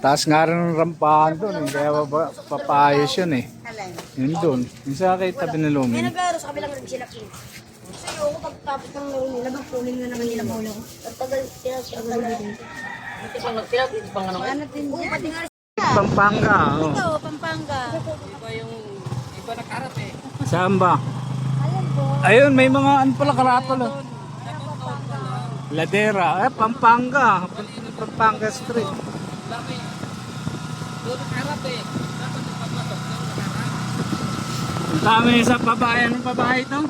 Mataas nga rin ang rampahan doon eh. Kaya papayos yun eh. Alay. Yun doon. Yung sa akin tabi ng May lumin. nag-aaral sa kabilang rin sila King. Kasi yung pagtapos ng laro nila, magpunin na naman nila muna. Ang tagal sila siya. Ang tagal din. Ano din siya? Pati nga Pampanga. Oh. ito, Pampanga. Iba na karat eh. Saan ba? Ayan po. Ayun, may mga ano pala karatol. Oh. Ladera. Pampanga. Pampanga Street. Lami. Doon na karat eh. Dapat nagpapasok doon na karat. Ang dami sa babae. Anong babae ito?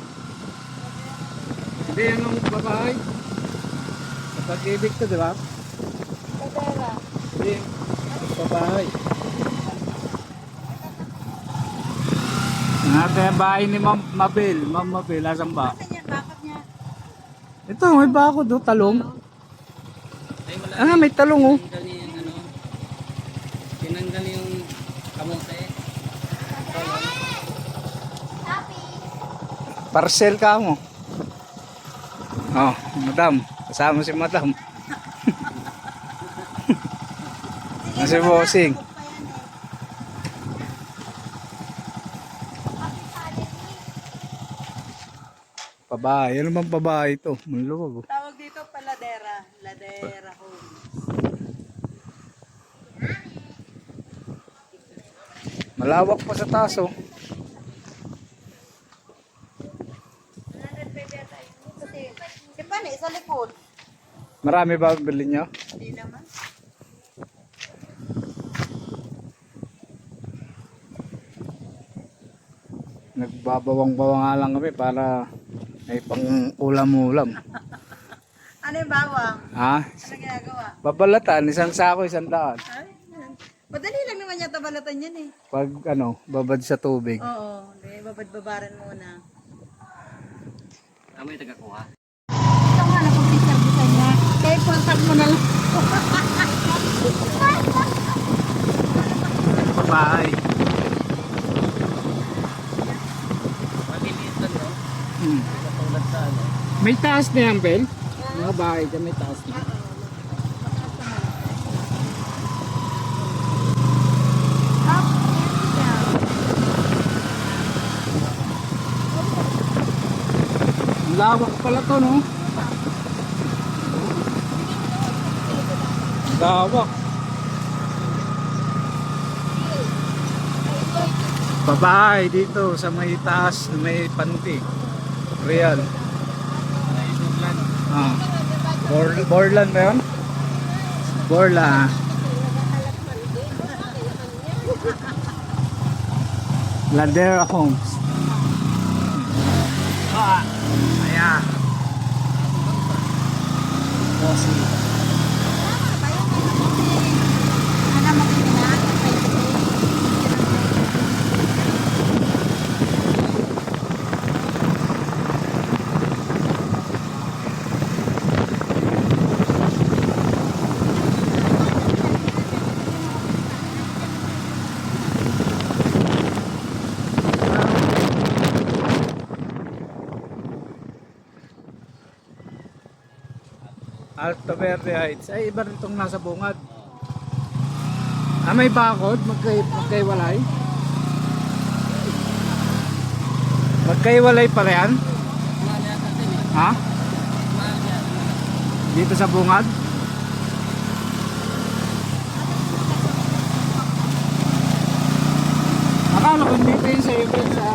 Hindi, anong babae? Sa pag-ibig to, di ba? Kadera. Hindi. Babae. Natin ang bahay ni Ma'am Mabel. Ma'am Mabel, asan ba? Saan yan? Bakit niya? Ito, may bakod do, talong. Ay, wala. Ah, may talong oh. Tinanggal niya yung ano. Tinanggal yung kamote. Parcel ka mo. Oh, madam. Kasama si madam. Nasi bossing. Babae. Ano bang babae ito? Maluwag oh. Tawag dito paladera. Ladera home. Malawak pa sa taas oh. Si Pane, sa likod. Marami ba bilhin nyo? Hindi naman. Nagbabawang-bawang nga lang kami para may pang ulam-ulam. Ano yung bawang? Ha? Ano ginagawa? Babalatan, isang sako, 100. Ay, madali lang naman yata balatan yan eh. Pag ano, babad sa tubig. Oo, hindi, babad-babaran muna. Tama yung tagakuha. Ito nga, napag-servisan niya. Kaya contact mo na lang. Babae. Maliliit lang no? Hmm. Katulad sa ano. May taas na yan, Bel? Mga bahay dyan, may taas na. Lawak pala to, no? Lawak. Babae dito sa may taas, may panty. Real. Ay, Douglas. Ah. Borland ba yun? Borla. Ladera Homes. Ah, ayan. Bossy. Alta Verde Heights. Ay, iba rin itong nasa bungad. Ah, may bakod? Magkaiwalay? Magkaiwalay pa yan? Mahal yata din eh. Ha? Mahal yata. Dito sa bungad? Akala ko dito yun sa iyo sa